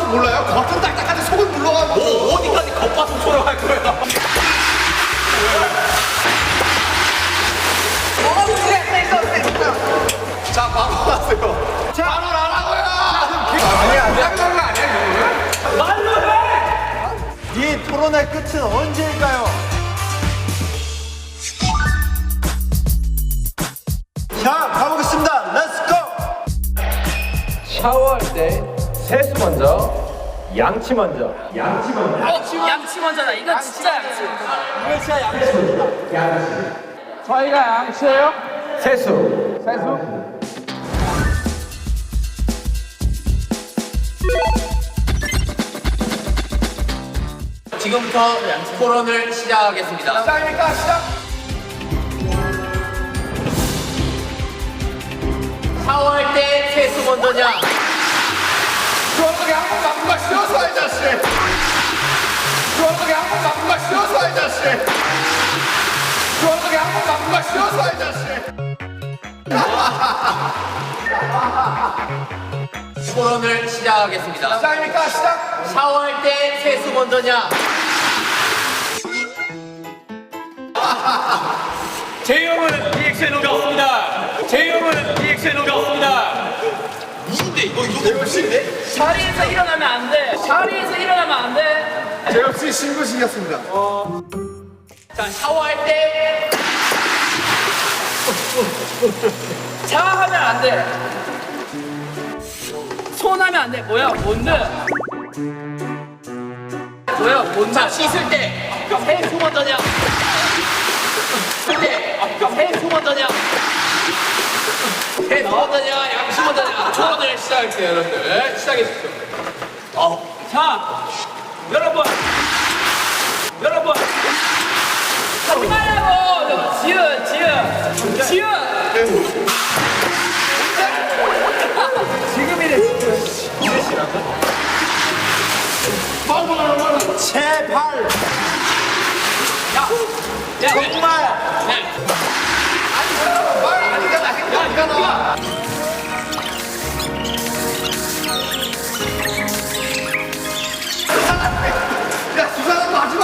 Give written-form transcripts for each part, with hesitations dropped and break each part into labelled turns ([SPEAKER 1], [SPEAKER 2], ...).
[SPEAKER 1] 몰라요? 겉은 딱딱한데 속은 물러가고.
[SPEAKER 2] 뭐 어디까지 겉바속촉을 할 거야?
[SPEAKER 1] 자, 바로 하세요. 자, 바로 안 하고요.
[SPEAKER 3] 아니야.
[SPEAKER 1] 그런 거 아니야, 이거는?
[SPEAKER 2] 말로 해!
[SPEAKER 3] 이 토론의 끝은 언제일까요? 자, 가보겠습니다. 렛츠고!
[SPEAKER 4] 샤워할 때 세수 먼저, 양치 먼저. 양치 먼저.
[SPEAKER 5] 양치 먼저다. 이거 진짜 양치.
[SPEAKER 4] 이거 진짜 양치. 저희가 양치예요? 세수. 세수.
[SPEAKER 2] 지금부터 토론을 시작하겠습니다.
[SPEAKER 1] 시작입니까? 시작.
[SPEAKER 2] 샤워할 때 세수 먼저냐?
[SPEAKER 1] 시원하게 한번 바꾸가 쉬어서, 이 자식. 시원하게 한번 바꾸가 쉬어서, 이 자식. 시원하게 한번 바꾸가 쉬어서, 이 자식.
[SPEAKER 2] 토론을 시작하겠습니다.
[SPEAKER 1] 시작입니까? 시작.
[SPEAKER 2] 샤워할 때 세수 먼저냐?
[SPEAKER 4] 제이홉은 리액션이 없습니다. 제이홉은 리액션이 없습니다.
[SPEAKER 2] 누군데 이거 대표씨인데?
[SPEAKER 5] 자리에서 일어나면 안 돼. 자리에서 일어나면 안 돼.
[SPEAKER 1] 제가 혹시 신고식이었습니다.
[SPEAKER 2] 자 샤워할 때
[SPEAKER 5] 자하면 안 돼. 손하면 안 돼. 뭐야? 뭔데? 뭐야? 뭔데?
[SPEAKER 2] 자 씻을 때 세수 먼저냐? 씻을 때 세수 먼저냐? 세수 먼저냐? 양치 먼저냐? 토론을 시작할게요 여러분들. 시작해주십시오.
[SPEAKER 4] 자, 여러분.
[SPEAKER 5] 하지 말라고. 지읒.
[SPEAKER 3] 제발! 정말!
[SPEAKER 1] 말 아니잖아. 행동이잖아. 야, 두 사람 하지 마!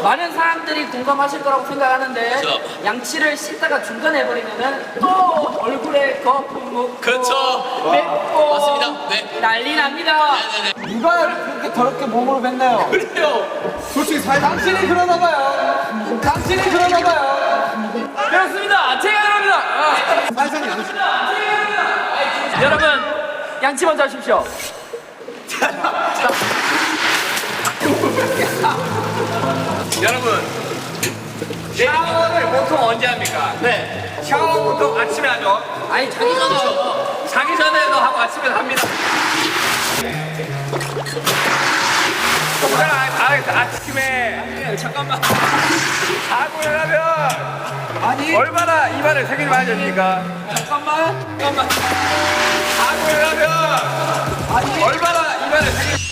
[SPEAKER 5] 많은 사람들이 공감하실 거라고 생각하는데
[SPEAKER 2] 그렇죠.
[SPEAKER 5] 양치를 씻다가 중간에 해버리면은 또 얼굴에 거품 묻고
[SPEAKER 2] 그렇죠.
[SPEAKER 5] 맵고
[SPEAKER 2] 맞습니다. 네.
[SPEAKER 5] 난리 납니다.
[SPEAKER 2] 네네네.
[SPEAKER 4] 누가 그렇게 더럽게 몸으로 뱉나요?
[SPEAKER 2] 그래요.
[SPEAKER 1] 솔직히 사회
[SPEAKER 4] 당신이 그러나 봐요. 당신이 그러나 봐요.
[SPEAKER 5] 그렇습니다. 제가 그럽니다.
[SPEAKER 1] 사회상이 양심.
[SPEAKER 5] 여러분 양치 먼저 하십시오.
[SPEAKER 4] 여러분, 샤워를 보통 언제 합니까?
[SPEAKER 2] 네.
[SPEAKER 4] 샤워 보통 아침에 하죠.
[SPEAKER 5] 아니 자기 전에
[SPEAKER 4] 자기 전에도 하고 아침에 합니다. 아침에
[SPEAKER 5] 잠깐만.
[SPEAKER 4] 자고 일어나면 얼마나 입안을 세균이 많이 졌습니까?
[SPEAKER 5] 잠깐만.
[SPEAKER 4] 자고 일어나면 얼마나 입안을 세균이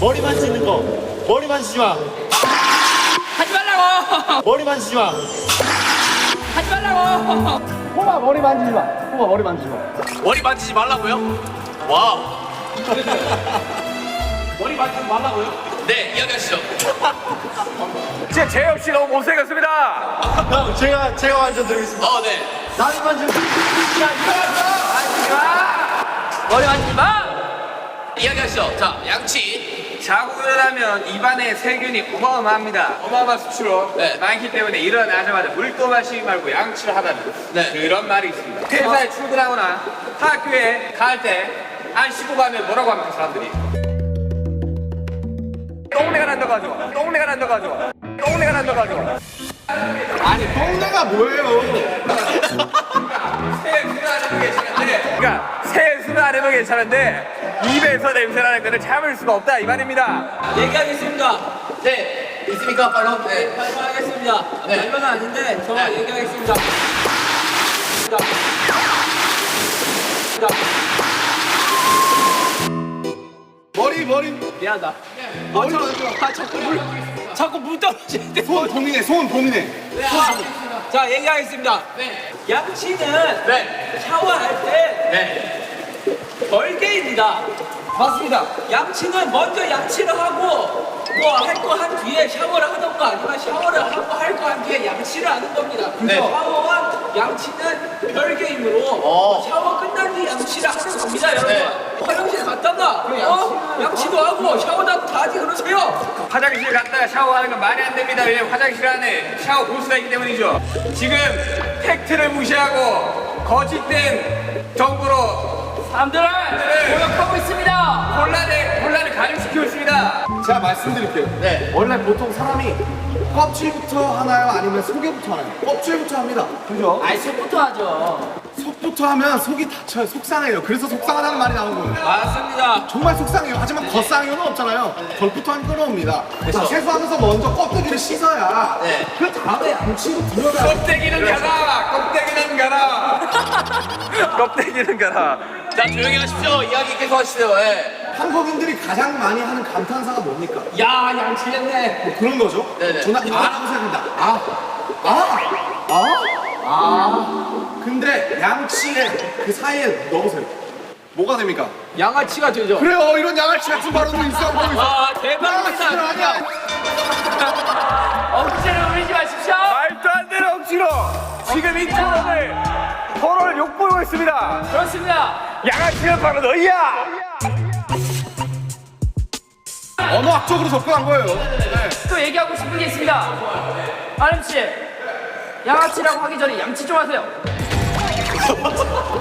[SPEAKER 3] 머리 만지는 거. 머리 만지지 마.
[SPEAKER 5] 하지 말라고.
[SPEAKER 3] 머리 만지지 마.
[SPEAKER 5] 하지 말라고.
[SPEAKER 3] 호마 머리 만지지 마. 호마 머리 만지지 마.
[SPEAKER 2] 머리 만지지 말라고요? 와우. 머리 만지지 말라고요? 네, 이야기하시죠.
[SPEAKER 4] 진짜 제이홉 씨 너무 못생겼습니다.
[SPEAKER 3] 형, 제가 완전 드리겠습니다.
[SPEAKER 2] 네.
[SPEAKER 3] 나는 만지는
[SPEAKER 5] 머리 만지지 마.
[SPEAKER 2] 이야기하시죠. 자, 양치.
[SPEAKER 4] 자고 일어나면 입안에 세균이 어마어마합니다. 어마어마한 수치로
[SPEAKER 2] 네.
[SPEAKER 4] 많기 때문에 일어나자마자 물도 마시지 말고 양치를 하다는
[SPEAKER 2] 네.
[SPEAKER 4] 그런 말이 있습니다. 회사에 출근하거나 학교에 갈 때 안 씻고 가면 뭐라고 합니까 사람들이? 똥내가 난다고 하죠.
[SPEAKER 1] 아니, 똥내가 뭐예요?
[SPEAKER 4] 세수는 안 해도 괜찮은데 그러니까 세수는 안 해도 괜찮은데 입에서 냄새 나는 거는 참을 수가 없다 이 말입니다.
[SPEAKER 5] 얘기하겠습니다.
[SPEAKER 2] 네. 있습니까, 발로? 네.
[SPEAKER 5] 발표하겠습니다.
[SPEAKER 2] 네.
[SPEAKER 5] 발표는 아닌데 정말
[SPEAKER 2] 네.
[SPEAKER 5] 얘기하겠습니다.
[SPEAKER 1] 머리.
[SPEAKER 5] 미안하다.
[SPEAKER 1] 머리.
[SPEAKER 5] 자꾸 물 떨어지는데.
[SPEAKER 1] 소원 고민해.
[SPEAKER 5] 자 얘기하겠습니다.
[SPEAKER 2] 네.
[SPEAKER 5] 양치는
[SPEAKER 2] 네.
[SPEAKER 5] 샤워할 때
[SPEAKER 2] 네.
[SPEAKER 5] 별개입니다.
[SPEAKER 2] 맞습니다.
[SPEAKER 5] 양치는 먼저 양치를 하고 뭐 할 거 한 뒤에 샤워를 하던가 아니면 샤워를 하고 할 거 한 뒤에 양치를 하는 겁니다.
[SPEAKER 2] 네.
[SPEAKER 5] 샤워와 양치는 별개이므로 샤워 끝난 뒤 양치를 하는 겁니다, 여러분.
[SPEAKER 2] 네.
[SPEAKER 5] 화장실 갔다가 양치도 하고 샤워도 하고 다 하지 그러세요.
[SPEAKER 4] 화장실 갔다가 샤워하는 건 말이 안 됩니다. 왜냐면 화장실 안에 샤워 부스가 있기 때문이죠. 지금 팩트를 무시하고 거짓된 정보로
[SPEAKER 5] 사람들을 모욕하고 있습니다.
[SPEAKER 4] 혼란을 가중시키고 있습니다.
[SPEAKER 3] 제가 말씀드릴게요.
[SPEAKER 2] 네.
[SPEAKER 3] 원래 보통 사람이 껍질부터 하나요? 아니면 속에부터 하나요? 껍질부터 합니다. 그죠?
[SPEAKER 5] 아이 속부터 하죠.
[SPEAKER 3] 속부터 하면 속이 다쳐요. 속상해요. 그래서 속상하다는 말이 나온 거예요.
[SPEAKER 5] 맞습니다.
[SPEAKER 3] 정말 속상해요. 하지만 겉상해요는 없잖아요. 겉부터 하면 끓어옵니다. 자, 세수하면서 먼저 껍데기를 씻어야
[SPEAKER 2] 네.
[SPEAKER 3] 그 다음에 양치로 들어가요.
[SPEAKER 4] 껍데기는 가라. 껍데기는 가라. 껍데기는 가라.
[SPEAKER 2] 자, 조용히 하십시오. 이야기 계속 하시죠. 예.
[SPEAKER 3] 한국인들이 가장 많이 하는 감탄사가 뭡니까?
[SPEAKER 5] 야 양치했네.
[SPEAKER 3] 뭐 그런 거죠?
[SPEAKER 2] 네네.
[SPEAKER 3] 저는 이거라고 생각합니다. 근데 양치에 그 사이에 넣으세요. 뭐가 됩니까?
[SPEAKER 5] 양아치가 되죠.
[SPEAKER 3] 그래요. 이런 양아치 같은 발언도 있어.
[SPEAKER 5] 아 대박입니다.
[SPEAKER 3] 양아치는 아니야.
[SPEAKER 5] 억지를 부리지 마십시오.
[SPEAKER 4] 말도 안 되는 억지로 지금 이 토론을 욕보이고 있습니다.
[SPEAKER 5] 그렇습니다.
[SPEAKER 4] 양아치는 바로 너희야.
[SPEAKER 3] 언어학적으로 접근한 거예요. 네.
[SPEAKER 5] 또 얘기하고 싶은 게 있습니다. 아름 씨, 양아치라고 하기 전에 양치 좀 하세요.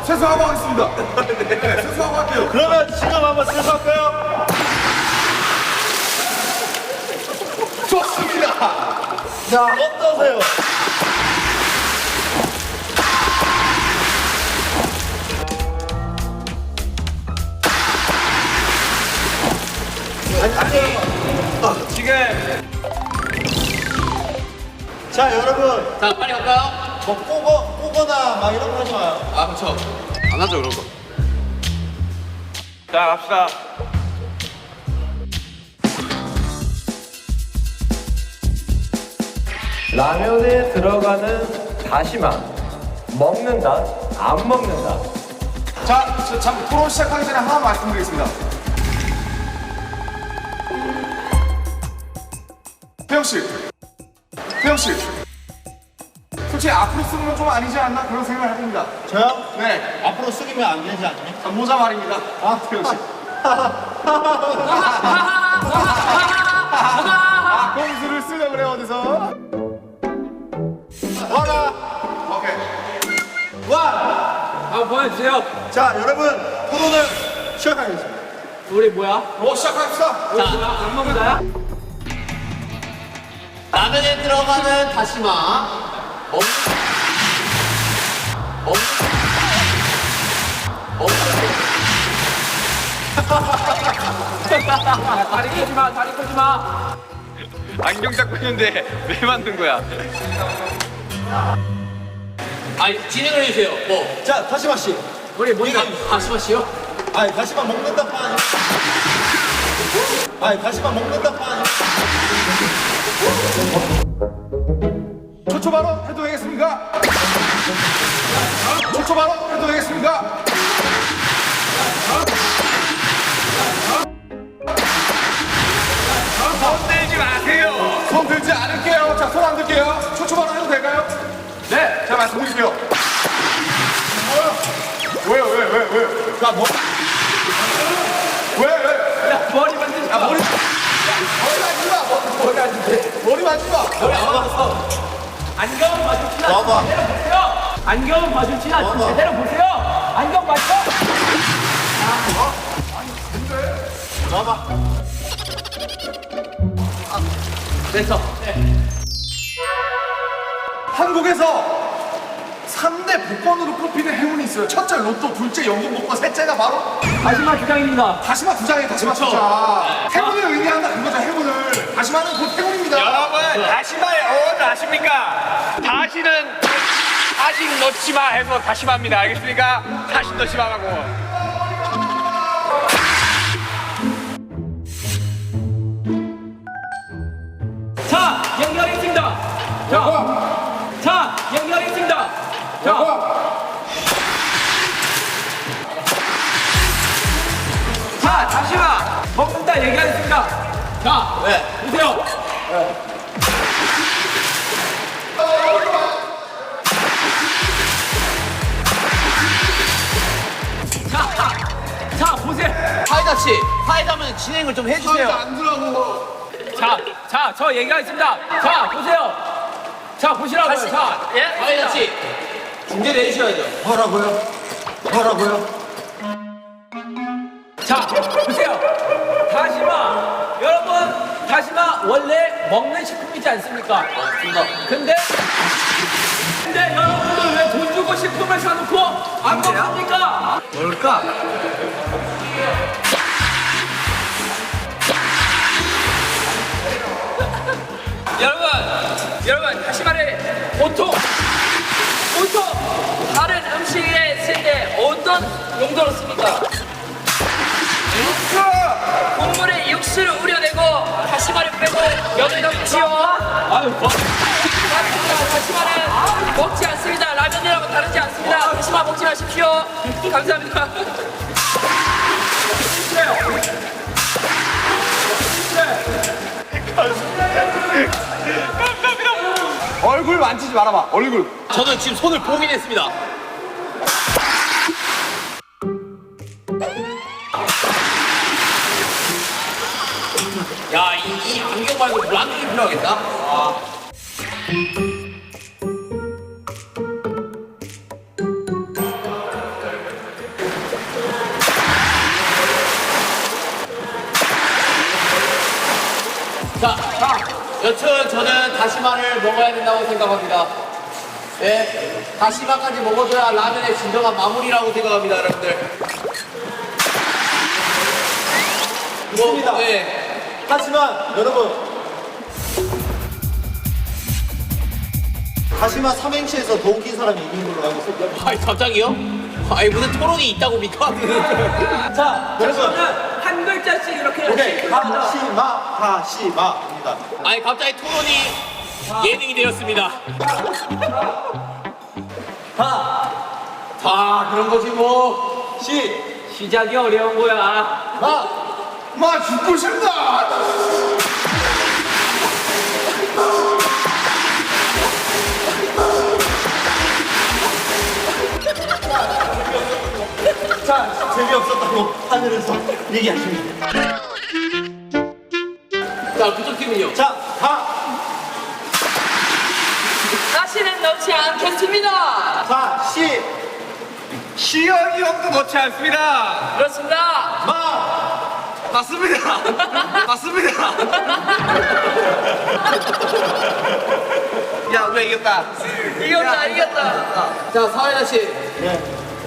[SPEAKER 3] 세수하고 하겠습니다. 네, 세수하고 할게요. 그러면 지금 한번 세수할까요? 좋습니다. 자, 어떠세요?
[SPEAKER 4] 지금
[SPEAKER 3] 자, 여러분.
[SPEAKER 2] 자, 빨리 갈까요?
[SPEAKER 3] 뭐 꼬거나 막 이런 거 하지 마요.
[SPEAKER 2] 아, 그렇죠. 안 하죠, 그런 거.
[SPEAKER 4] 자 갑시다.
[SPEAKER 6] 라면에 들어가는 다시마 먹는다 안 먹는다.
[SPEAKER 3] 자, 잠 토론 시작하기 전에 하나 말씀드리겠습니다. 태영 씨, 솔직히 앞으로 쓰는 건 좀 아니지 않나 그런 생각을 해봅니다. 저요? 네. 앞으로 쓰기면 안 되지 않나요? 모자 말입니다. 아, 태영 씨. 공수를 쓰려 그래 어디서? 와라. 오케이. 와.
[SPEAKER 5] 한번 보여주세요.
[SPEAKER 3] 자, 여러분 토론을 시작하겠습니다.
[SPEAKER 5] 우리 뭐야?
[SPEAKER 3] 시작합시다.
[SPEAKER 5] 자, 안 먹는다야?
[SPEAKER 2] 라면에 들어가는 다시마.
[SPEAKER 5] 다리 끌지 마, 다리 끌지 마.
[SPEAKER 4] 안경 잡고 있는데 왜 만든 거야?
[SPEAKER 2] 아니, 진행을 해주세요. 뭐.
[SPEAKER 3] 자, 다시마 씨.
[SPEAKER 5] 우리 뭔가 다시 마시요?
[SPEAKER 3] 아니, 다시마 먹는다 파니. 다시마 먹는다 파니. 초초 발언 해도 되겠습니까? 초초 발언 해도 되겠습니까?
[SPEAKER 4] 손 들지 마세요.
[SPEAKER 3] 손 들지 않을게요. 자, 손 안 들게요. 초초 발언 해도 될까요? 네, 자, 말씀드릴게요. 왜요? 자, 뭐? 왜?
[SPEAKER 5] 야, 머리 만지지 마.
[SPEAKER 3] 머리 만지지 마. 머리 만지지 마.
[SPEAKER 5] 안경은 마주치나 제대로 보세요. 안경은 마주치나 제대로 보세요. 안경 맞죠? 됐어.
[SPEAKER 3] 한국에서 3대 복권으로 꼽히는 행운이 있어요. 첫째 로또, 둘째 연금 복권, 셋째가 바로
[SPEAKER 5] 마지막 주장입니다.
[SPEAKER 3] 다시마 두 장이에요. 다시마 두 장. 행운을 의미한다 그거죠. 행운을. 다시마는 곧 행운입니다.
[SPEAKER 4] 여러분 다시마의 어원을 아십니까? 다시는 다시 넣지 마 해서 다시마입니다. 알겠습니까? 다시 넣지 마라고.
[SPEAKER 5] 자, 연결했습니다. 자, 연결했습니다. 자, 제가 얘기하겠습니다. 자, 보세요. 자, 보세요.
[SPEAKER 2] 사회자 씨, 사회자면 진행을 좀 해주세요.
[SPEAKER 3] 안 들어가고.
[SPEAKER 5] 자, 저 얘기하겠습니다. 자, 보세요. 자, 보시라고요. 자,
[SPEAKER 2] 사회자 씨, 중재를 해주셔야죠.
[SPEAKER 3] 뭐라고요?
[SPEAKER 5] 자, 보세요. 다시마. 여러분, 다시마 원래 먹는 식품이지 않습니까?
[SPEAKER 2] 맞습니다.
[SPEAKER 5] 근데 여러분들 왜 돈 주고 식품을 사놓고 안 먹습니까?
[SPEAKER 2] 뭘까?
[SPEAKER 5] 여러분, 다시마를 보통 다른 음식에 쓸 때 어떤 용도로 씁니까? 국물에 육수를 우려내고 다시마를 빼고 면을 넣지요. 다시마는 먹지 않습니다. 라면이라고 다르지 않습니다. 다시마 먹지 마십시오. 감사합니다.
[SPEAKER 3] 얼굴 만지지 말아봐. 얼굴.
[SPEAKER 2] 저는 지금 손을 봉인했습니다. 야, 이 안경 말고 물 안경이 필요하겠다. 자, 여튼 저는 다시마를 먹어야 된다고 생각합니다. 네, 다시마까지 먹어줘야 라면의 진정한 마무리라고 생각합니다, 여러분들.
[SPEAKER 3] 좋습니다.
[SPEAKER 2] 네.
[SPEAKER 3] 하지만 여러분, 다시마 삼행시에서 더 웃긴 사람이 이긴 걸로 알고 있습니다.
[SPEAKER 2] 아이, 갑자기요? 아이, 무슨 토론이 있다고 닙니까?
[SPEAKER 3] 자, 여러분.
[SPEAKER 5] 저는 한 글자씩 이렇게
[SPEAKER 3] 오케이. 다시마입니다.
[SPEAKER 2] 아니, 갑자기 토론이 예능이 되었습니다. 그런 거지 뭐.
[SPEAKER 5] 시작이 어려운 거야.
[SPEAKER 3] 마 죽고 싶다. 자, 재미없었다고 하늘에서 얘기하십니다.
[SPEAKER 2] 자, 그쪽 팀은요?
[SPEAKER 3] 자,
[SPEAKER 5] 다시는 넣지 않겠습니다.
[SPEAKER 3] 자,
[SPEAKER 4] 시연이 형도 넣지 않습니다.
[SPEAKER 5] 그렇습니다.
[SPEAKER 4] 맞습니다. 맞습니다. 야, 우리가 이겼다.
[SPEAKER 5] 이겼다.
[SPEAKER 2] 자, 사회자 씨.
[SPEAKER 3] 네.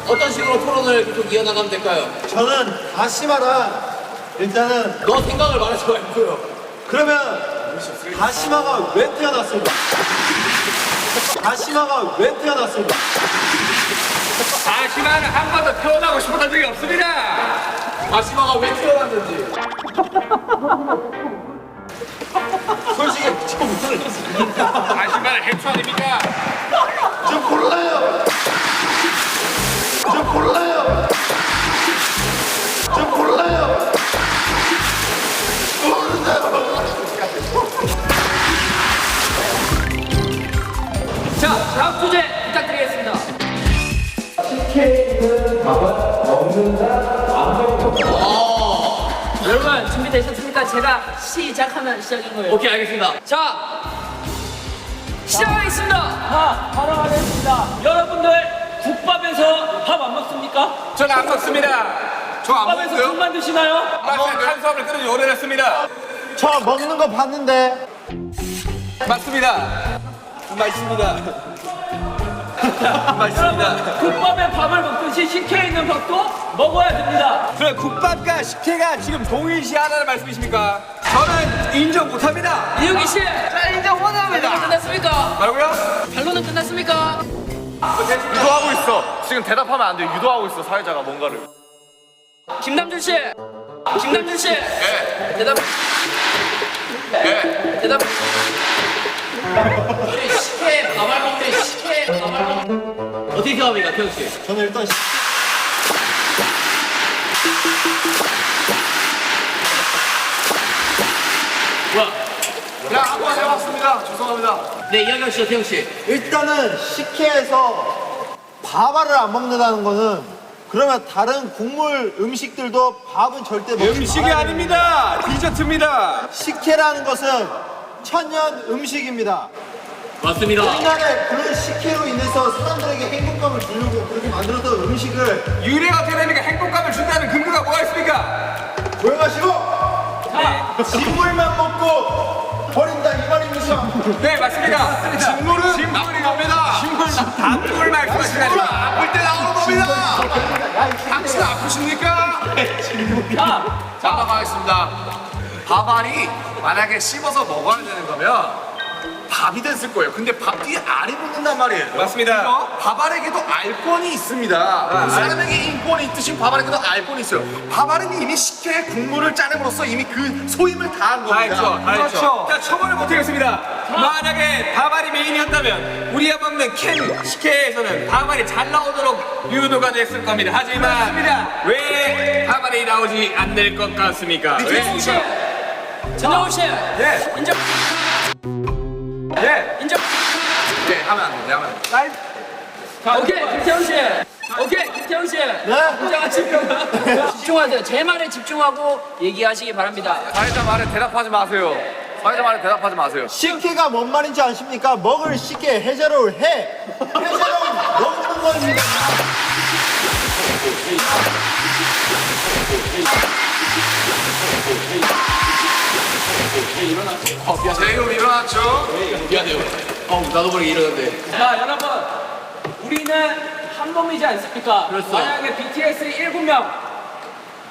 [SPEAKER 2] 어떤 식으로 토론을 계속 이어나가면 될까요?
[SPEAKER 3] 저는 다시마랑 일단은
[SPEAKER 2] 너 생각을 말하지 말고요.
[SPEAKER 3] 그러면 다시마가 왜 태어났을까? 다시마가 왜 태어났을까?
[SPEAKER 4] 다시마는 한 번도 태어나고 싶었던 적이 없습니다.
[SPEAKER 2] 다시마가 왜 태어났는지.
[SPEAKER 3] 솔직히 좀 모르겠습니다.
[SPEAKER 4] 다시마는 해초 아닙니까?
[SPEAKER 3] 좀 골라요.
[SPEAKER 5] 자, 다음 주제 부탁드리겠습니다.
[SPEAKER 6] CK는 밥은 먹는다, 안 먹는다.
[SPEAKER 5] 여러분 준비되셨습니까? 제가 시작하면 시작인 거예요.
[SPEAKER 2] 오케이, 알겠습니다.
[SPEAKER 5] 자, 시작하겠습니다. 바로 하겠습니다. 여러분들 국밥에서 밥 안 먹습니까?
[SPEAKER 4] 저는 안 먹습니다. 저 안
[SPEAKER 5] 국밥에서
[SPEAKER 4] 먹고요.
[SPEAKER 5] 국만 드시나요?
[SPEAKER 4] 탄수화물 끊은 지 오래됐습니다.
[SPEAKER 3] 저 먹는 거 봤는데
[SPEAKER 4] 맞습니다. 맛있습니다.
[SPEAKER 5] 여러분 국밥에 밥을 먹듯이 식혜에 있는 밥도 먹어야 됩니다.
[SPEAKER 4] 그럼 국밥과 식혜가 지금 동일시하다는 말씀이십니까? 저는 인정 못합니다.
[SPEAKER 5] 이용기 씨,
[SPEAKER 4] 인정 못합니다.
[SPEAKER 5] 반론은 끝났습니까?
[SPEAKER 4] 뭐라고요?
[SPEAKER 5] 반론은 끝났습니까?
[SPEAKER 1] 유도하고 있어. 지금 대답하면 안 돼. 유도하고 있어, 사회자가 뭔가를.
[SPEAKER 5] 김남준 씨, 대답. 대답.
[SPEAKER 2] 식혜 밥알 먹는데 식혜 밥알 먹는. 어떻게 생각합니까, 태영 씨?
[SPEAKER 3] 저는 일단
[SPEAKER 1] 그냥 한번 해봤습니다. 죄송합니다.
[SPEAKER 2] 네, 이야기하시죠, 태용 씨.
[SPEAKER 3] 일단은 식혜에서 밥알을 안 먹는다는 거는 그러면 다른 국물 음식들도 밥은 절대 먹지
[SPEAKER 4] 음식이
[SPEAKER 3] 말아야
[SPEAKER 4] 아닙니다. 디저트입니다.
[SPEAKER 3] 식혜라는 것은 천연 음식입니다.
[SPEAKER 2] 맞습니다.
[SPEAKER 3] 옛날에 그런 식혜로 인해서 사람들에게 행복감을 주려고 그렇게 만들었던 음식을
[SPEAKER 4] 유래가 어떻게 됩니까? 행복감을 준다는 근거가 뭐가 있습니까?
[SPEAKER 3] 조용하시고 진물만 먹고 버린다 이 말입니다.
[SPEAKER 4] 네, 맞습니다.
[SPEAKER 1] 진물은 나쁜 겁니다.
[SPEAKER 4] 단물 말씀하시다니.
[SPEAKER 1] 아플 때 나오는 겁니다. 당신 아프십니까? 자, 가겠습니다. 밥알이 만약에 씹어서 먹어야 되는 거면 밥이 됐을 거예요. 근데 밥 뒤에 알이 붙는단 말이에요.
[SPEAKER 4] 맞습니다.
[SPEAKER 1] 밥알에게도 알권이 있습니다. 사람에게 인권이 있듯이 밥알에게도 알권이 있어요. 밥알은 이미 식혜의 국물을 짜냄으로써 이미 그 소임을 다한
[SPEAKER 4] 다
[SPEAKER 1] 겁니다.
[SPEAKER 4] 했죠. 다 했죠. 자, 처벌을 못하겠습니다. 만약에 밥알이 메인이었다면 우리가 먹는 캔 식혜에서는 밥알이 잘 나오도록 유도가 됐을 겁니다. 하지만 왜 밥알이 나오지 않을 것 같습니까?
[SPEAKER 5] 김태훈 씨, 전영훈 씨,
[SPEAKER 4] 예.
[SPEAKER 5] 인정,
[SPEAKER 4] 예.
[SPEAKER 5] 인정.
[SPEAKER 1] 네, 하면 안 돼. 하면 안 돼.
[SPEAKER 5] 자, 오케이, 김태훈 씨. 오케이, 김태훈 씨. 인정하시고요. 집중하세요. 제 말에 집중하고 얘기하시기 바랍니다.
[SPEAKER 1] 사회자 말에 대답하지 마세요. 사회자 말에 대답하지 마세요.
[SPEAKER 3] 식혜가 뭔 말인지 아십니까? 먹을 식혜 해자로울 해자로울 먹는 겁니다.
[SPEAKER 1] 제이홉 일어났죠?
[SPEAKER 2] 미안해요. 나도 모르게 이러는데.
[SPEAKER 5] 자, 여러분. 우리는 한 몸이지 않습니까?
[SPEAKER 2] 그렇죠.
[SPEAKER 5] 만약에 BTS 7명,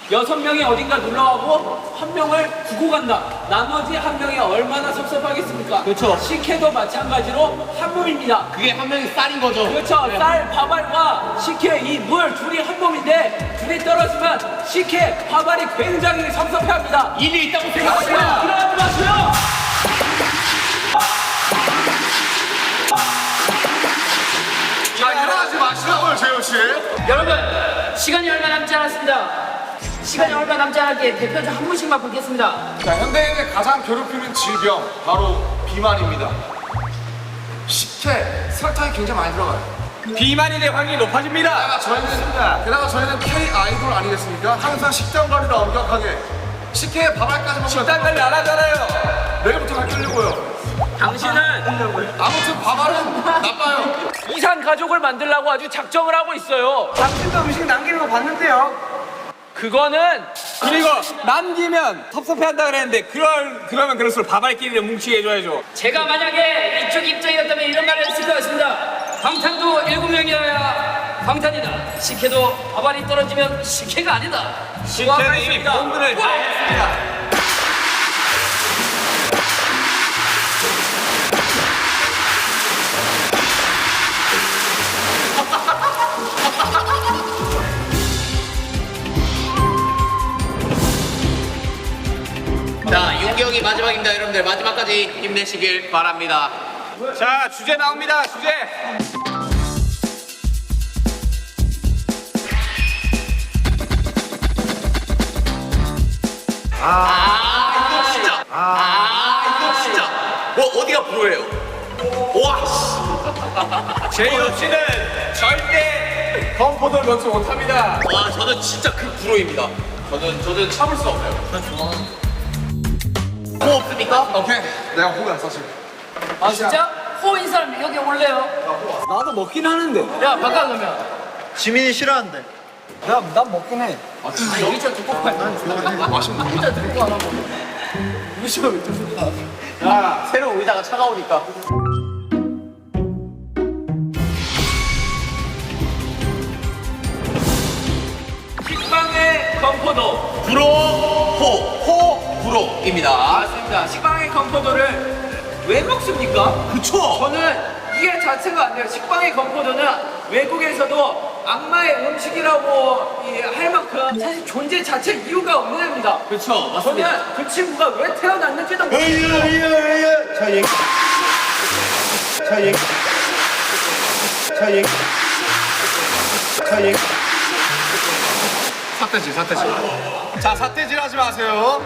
[SPEAKER 5] 6명이 어딘가 놀러가고 한 명을 두고 간다. 나머지 한 명이 얼마나 섭섭하겠습니까?
[SPEAKER 2] 그렇죠.
[SPEAKER 5] 식혜도 마찬가지로 한 몸입니다.
[SPEAKER 2] 그게 한 명이 쌀인 거죠.
[SPEAKER 5] 그렇죠. 쌀, 밥알과 식혜, 이 물 둘이 한 몸인데 둘이 떨어지면 식혜, 밥알이 굉장히 섭섭해합니다.
[SPEAKER 2] 일이 있다고 생각하세요.
[SPEAKER 5] 일어나지 마세요.
[SPEAKER 1] 자, 일어나지 마시라고요, 재현 씨.
[SPEAKER 5] 여러분, 시간이 얼마 남지 않았습니다. 시간이 얼마 남지 않았기에 대표자 한 분씩만 받겠습니다.
[SPEAKER 1] 자, 현대인을 가장 괴롭히는 질병 바로 비만입니다. 식혜, 설탕이 굉장히 많이 들어가요.
[SPEAKER 4] 비만이 될 확률이 높아집니다.
[SPEAKER 1] 게다가 저희는 K 아이돌 아니겠습니까? 항상 식단 관리를 엄격하게 식혜에 밥알까지 먹으면
[SPEAKER 4] 식단 관리 안 하잖아요.
[SPEAKER 1] 내일부터 바뀌려고요.
[SPEAKER 5] 당신은
[SPEAKER 1] 아무튼 밥알은 나빠요.
[SPEAKER 5] 이산 가족을 만들려고 아주 작정을 하고 있어요.
[SPEAKER 4] 당신도 음식 남기는 거 봤는데요.
[SPEAKER 5] 그거는
[SPEAKER 4] 그리고 남기면 섭섭해한다 그랬는데 그러면 그럴수록 밥알끼리를 뭉치게 해줘야죠.
[SPEAKER 5] 제가 만약에 이쪽 입장이었다면 이런 말을 했을 것 같습니다. 방탄도 7명이어야 방탄이다. 식혜도 밥알이 떨어지면 식혜가 아니다.
[SPEAKER 4] 저는 이미 본분을 다 했습니다.
[SPEAKER 2] 자, 윤경이 마지막입니다, 여러분들. 마지막까지 힘내시길 바랍니다.
[SPEAKER 4] 자, 주제 나옵니다. 주제.
[SPEAKER 2] 이거 진짜. 어디가 불호예요? 와, 씨.
[SPEAKER 4] 제이홉 씨는 절대 건포도를 먹지 못합니다.
[SPEAKER 2] 와, 저는 진짜 그 불호입니다. 저는 참을 수 없어요. 뭐 없습니까?
[SPEAKER 1] 오케이, 내가 호구야 사실.
[SPEAKER 5] 아 진짜? 호인 사람 여기 올래요?
[SPEAKER 4] 나도 먹긴 하는데.
[SPEAKER 5] 야 바꿔 그러면.
[SPEAKER 3] 지민이 싫어한대.
[SPEAKER 4] 야, 난 먹긴 해.
[SPEAKER 5] 아니 여기 저 두고 팔.
[SPEAKER 1] 맛있는
[SPEAKER 5] 진짜 들고 안 하고.
[SPEAKER 2] 새로 오이다가 차가우니까.
[SPEAKER 5] 식빵의 건포도.
[SPEAKER 2] 불호입니다.
[SPEAKER 5] 맞습니다. 식빵의 건포도를 왜 먹습니까?
[SPEAKER 2] 그쵸?
[SPEAKER 5] 저는 이해 자체가 안 돼요. 식빵의 건포도는 외국에서도 악마의 음식이라고 할 만큼 사실 존재 자체 이유가 없는 애입니다.
[SPEAKER 2] 그쵸, 맞습니다.
[SPEAKER 5] 저는 그 친구가 왜 태어났는지도 모르겠어요.
[SPEAKER 3] 자 얘기. 자 얘기. 자 얘기. 자 얘기.
[SPEAKER 1] 사태질. 자, 사태질 하지 마세요.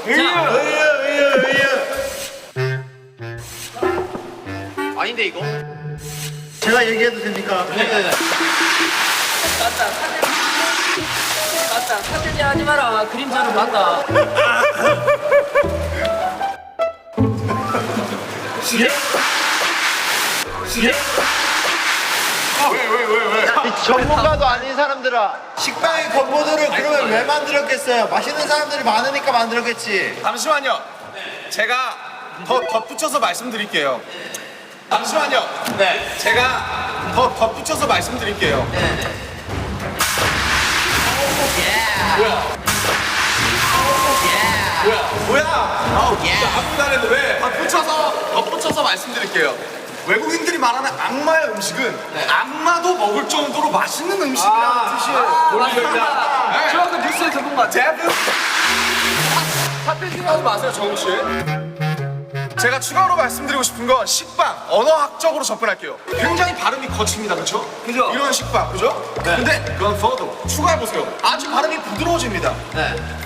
[SPEAKER 3] 의여.
[SPEAKER 2] 아닌데 이거?
[SPEAKER 3] 제가 얘기해도 됩니까?
[SPEAKER 2] 네네네.
[SPEAKER 5] 맞다. 사진이 하지 마라. 그림자로 봤다.
[SPEAKER 3] 이 전문가도 아닌 사람들아, 식빵의 건포도를 그러면 왜 만들었겠어요? 맛있는 사람들이 많으니까 만들었겠지.
[SPEAKER 1] 잠시만요. 제가 더 덧붙여서 말씀드릴게요. 잠시만요.
[SPEAKER 2] 네.
[SPEAKER 1] 제가 더 덧붙여서 말씀드릴게요. 뭐야? 아무도 안 했는데 왜? 덧붙여서 말씀드릴게요. 외국인들이 말하는 악마의 음식은 악마도 먹을 정도로 맛있는 음식이라는 뜻이에요.
[SPEAKER 5] 맞습니다. 저 그 뉴스에서 본 것 같아요.
[SPEAKER 1] 사표 생각하지 마세요, 정우 씨. 제가 추가로 말씀드리고 싶은 건 식빵, 언어학적으로 접근할게요. 굉장히 발음이 거칩니다, 그렇죠?
[SPEAKER 5] 그죠?
[SPEAKER 1] 이런 식빵, 그죠? 근데 그건 더도 추가해보세요. 아주 발음이 부드러워집니다.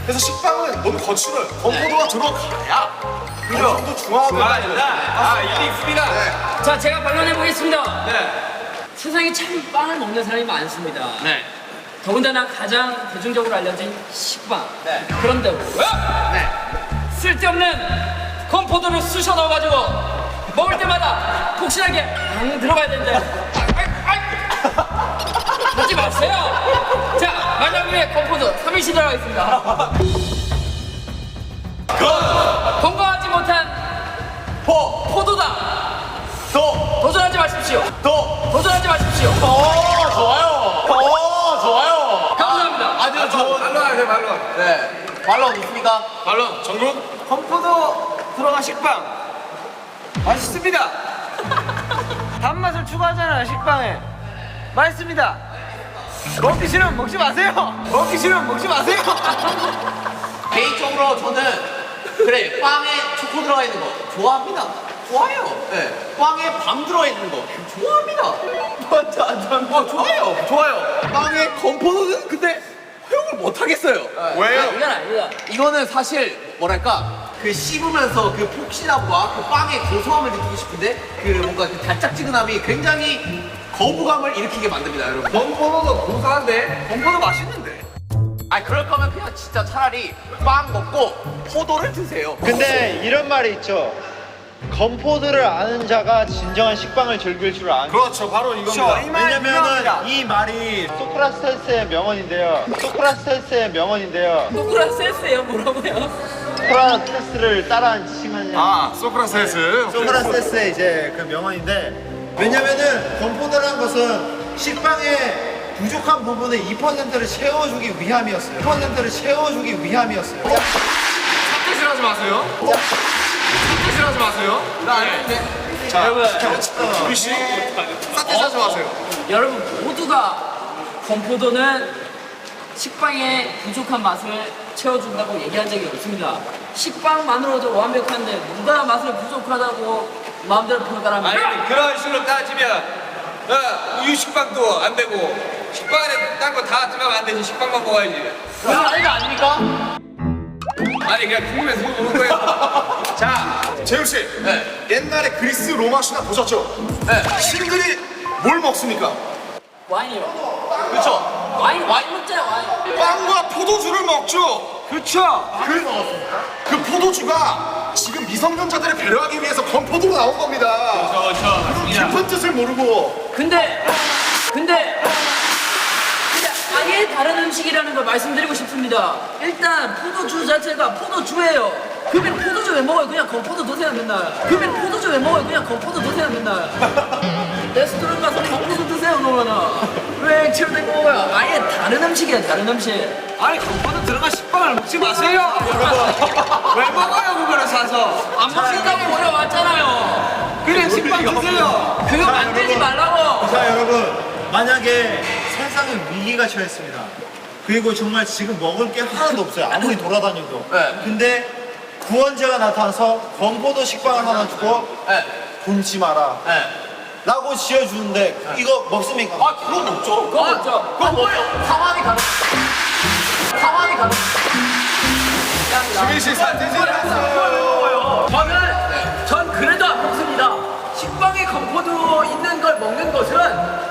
[SPEAKER 1] 그래서 식빵은 너무 거칠어요. 건포도가 들어가야 어느 정도 중화가 된다.
[SPEAKER 4] 일리 있습니다.
[SPEAKER 5] 자, 제가 반론해 보겠습니다. 세상에 참 빵을 먹는 사람이 많습니다.
[SPEAKER 2] 네.
[SPEAKER 5] 더군다나 가장 대중적으로 알려진 식빵. 그런데 왜
[SPEAKER 2] 네.
[SPEAKER 5] 쓸데없는 건포도를 쑤셔 넣어가지고 먹을 때마다 폭신하게 들어가야 되는데 하지 마세요. 자, 만약 위에 건포도 3일씩 들어가겠습니다. 건강하지 못한 포도다. 도전하지 마십시오. 도전하지 마십시오.
[SPEAKER 2] 좋아요.
[SPEAKER 5] 감사합니다.
[SPEAKER 2] 아주 좋은.
[SPEAKER 4] 말로 말로.
[SPEAKER 2] 네. 말로 있습니까?
[SPEAKER 4] 말로 정국.
[SPEAKER 5] 건포도 들어간 식빵 맛있습니다. 단맛을 추가하잖아요, 식빵에. 맛있습니다. 먹기 싫으면 먹지 마세요. 먹기 싫으면 먹지 마세요.
[SPEAKER 2] 개인적으로 저는 그래 빵에 초코 들어가 있는 거 좋아합니다. 좋아요. 네. 빵에 밤 들어가 있는 거 좋아합니다. 좋아요. 빵에 건포도는 근데 허용을 못 하겠어요.
[SPEAKER 1] 왜요?
[SPEAKER 5] 이건 아니다.
[SPEAKER 2] 이거는 사실 뭐랄까 그 씹으면서 그 폭신함과 그 빵의 고소함을 느끼고 싶은데 그 뭔가 그 달짝지근함이 굉장히 거부감을 일으키게 만듭니다, 여러분.
[SPEAKER 4] 건포도도 고소한데 건포도 맛있는데.
[SPEAKER 2] 아 그럴 거면 그냥 진짜 차라리 빵 먹고 포도를 드세요.
[SPEAKER 3] 근데 이런 말이 있죠. 건포도를 아는 자가 진정한 식빵을 즐길 줄 아는.
[SPEAKER 1] 그렇죠, 바로 이겁니다.
[SPEAKER 3] 왜냐면은 이 말이 소크라테스의 명언인데요.
[SPEAKER 5] 소크라테스예요, 뭐라고요?
[SPEAKER 3] 소크라테스를 따라한 칭하냐.
[SPEAKER 1] 아, 소크라테스.
[SPEAKER 3] 소크라테스의 이제 그 명언인데, 왜냐면은 건포도라는 것은 식빵의 부족한 부분의 2%를 채워주기 위함이었어요. 2%를 채워주기 위함이었어요.
[SPEAKER 1] 사태질하지 마세요. 사태질하지 마세요.
[SPEAKER 2] 나 아는데.
[SPEAKER 1] 자, 우리 씨, 사태질하지 마세요.
[SPEAKER 5] 여러분 모두가 건포도는 식빵의 부족한 맛을 채워준다고 얘기한 적이 없습니다. 식빵만으로도 완벽한데 누가 맛을 부족하다고 마음대로 평가합니까?
[SPEAKER 4] 아니 그런 식으로 따지면 우유 식빵도 안 되고 식빵 안에 딴 거 다 들어가면 안 되지. 식빵만 먹어야지.
[SPEAKER 2] 그건 아닌 거 아닙니까?
[SPEAKER 4] 아니 그냥 궁금해서 물어보는 거예요.
[SPEAKER 1] 자, 재율 씨. 옛날에 그리스 로마 신화 보셨죠? 신들이 뭘 먹습니까?
[SPEAKER 5] 와인이요.
[SPEAKER 2] 그렇죠.
[SPEAKER 5] 와인 먹잖아요, 와인.
[SPEAKER 1] 빵과 포도주를 먹죠.
[SPEAKER 5] 그렇죠.
[SPEAKER 1] 그 포도주가 지금 미성년자들을 배려하기 위해서 건포도로 나온 겁니다. 깊은 뜻을 모르고.
[SPEAKER 5] 근데 아예 다른 음식이라는 걸 말씀드리고 싶습니다. 일단 포도주 자체가 포도주예요. 그러면 포도주 왜 먹어요? 그냥 건포도 드세요 맨날. 레스토랑 가서 건포도 드세요 그러면은. 왜 액체로 된 거야? 아예 다른 음식이야, 다른 음식.
[SPEAKER 4] 아니 건포도 들어간 식빵을 먹지 마세요. 왜 먹어요 그거를 사서?
[SPEAKER 5] 안 먹는다고 물어봤잖아요.
[SPEAKER 4] 그래 식빵 드세요.
[SPEAKER 5] 그거 만들지 말라고.
[SPEAKER 3] 자, 여러분, 만약에 세상에 위기가 처했습니다. 그리고 정말 지금 먹을 게 하나도 없어요. 아무리 돌아다녀도. 근데 구원자가 나타나서 건포도 식빵을 하나 주고 굶지 마라 라고 지어주는데 이거 먹습니까?
[SPEAKER 2] 아 그건 먹죠.
[SPEAKER 5] 그거 먹죠.
[SPEAKER 2] 그건 뭐예요? 상황이 가능.
[SPEAKER 1] 주민 씨 사태질 했어요.
[SPEAKER 5] 전 그래도 안 먹습니다. 식빵에 건포도 먹는 것은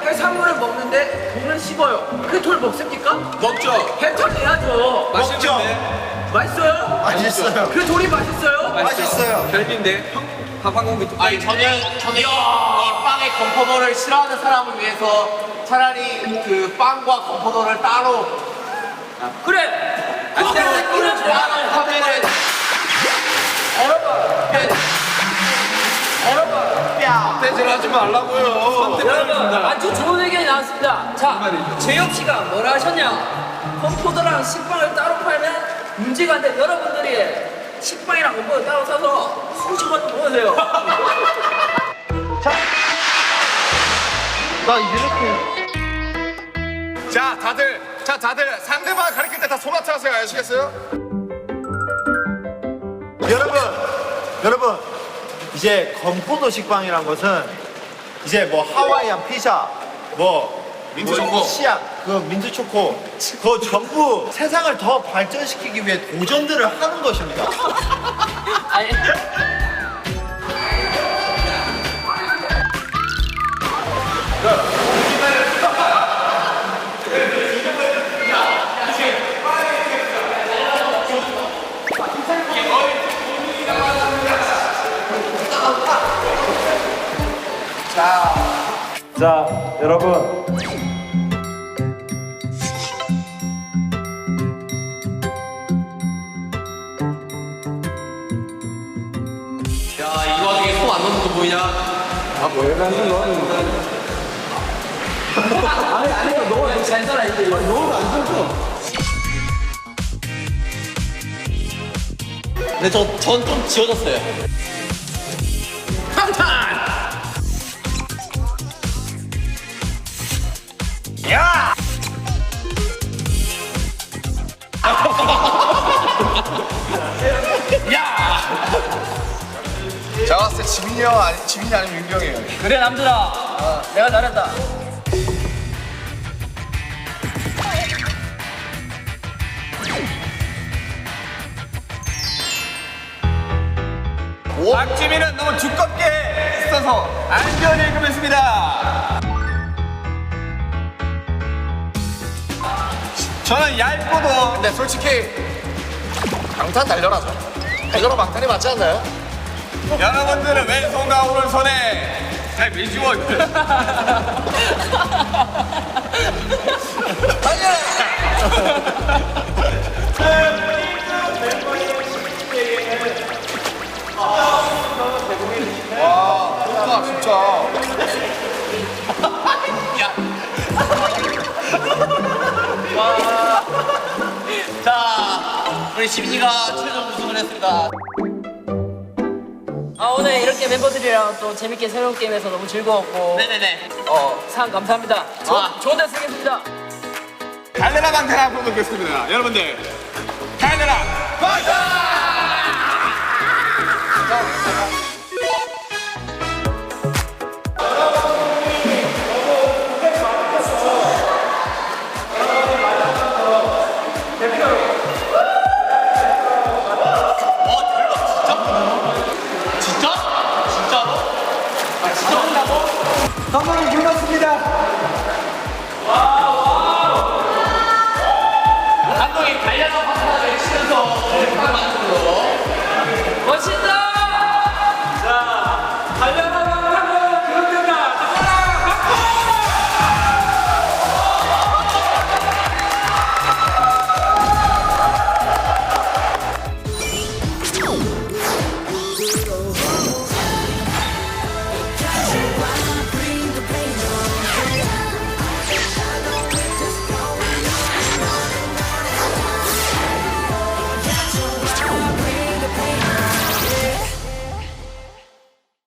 [SPEAKER 5] 해산물을 먹는데 돌을 씹어요. 그 돌 먹습니까?
[SPEAKER 4] 먹죠.
[SPEAKER 5] 해탈해야죠.
[SPEAKER 4] 맛있는데?
[SPEAKER 5] 맛있어요?
[SPEAKER 3] 맛있어요.
[SPEAKER 5] 그 돌이 맛있어요?
[SPEAKER 3] 맛있어요.
[SPEAKER 4] 별미인데? 밥 한 공기 뚝
[SPEAKER 2] 아니 저는 이 빵에 건포도를 싫어하는 사람을 위해서 차라리 그 빵과 건포도를 따로
[SPEAKER 5] 그래.
[SPEAKER 2] 따로 하면은
[SPEAKER 1] 대질 하지 말라고요.
[SPEAKER 5] 여러분 아주 좋은 의견이 나왔습니다. 자, 재혁 씨가 뭐라 하셨냐? 건포도랑 식빵을 따로 팔면 문제가 안 돼. 여러분들이 식빵이랑 건포도 따로 사서 수십원 좀 모으세요.
[SPEAKER 1] 자, 다들 상대방 가리킬 때 다 손아트 하세요. 아시겠어요?
[SPEAKER 3] 여러분, 이제 건포도 식빵이란 것은 이제 뭐 하와이안 피자,
[SPEAKER 1] 민트 초코.
[SPEAKER 3] 치약, 그 민트 초코, 그거 전부 세상을 더 발전시키기 위해 도전들을 하는 것입니다.
[SPEAKER 5] 아니,
[SPEAKER 6] 자, 여러분.
[SPEAKER 2] 야 이거 중에 손 안 넣는 거 보이냐?
[SPEAKER 5] 잘 살아 이제.
[SPEAKER 2] 근데 전 좀 지워졌어요.
[SPEAKER 1] 제가 봤을 때 지민이 아니면 윤경이에요.
[SPEAKER 5] 그래 남들아, 내가 잘했다.
[SPEAKER 4] 박지민은 너무 두껍게 써서 안전 읽으면습니다. 저는 얇고도
[SPEAKER 1] 근데 솔직히 방탄 달려라죠. 달려라 방탄이 맞지 않나요?
[SPEAKER 4] 여러분들은 왼손과 오른손에 잘 밀지워.
[SPEAKER 1] 와, 진짜.
[SPEAKER 2] 자 우리 시민이가 최종 우승을 했습니다.
[SPEAKER 5] 오늘 이렇게 멤버들이랑 또 재밌게 새로운 게임에서 너무 즐거웠고
[SPEAKER 2] 네네네.
[SPEAKER 5] 상 감사합니다. 좋은 데 쓰겠습니다.
[SPEAKER 4] 달려라 방탄 한번 보겠습니다. 여러분들 달려라 방탄!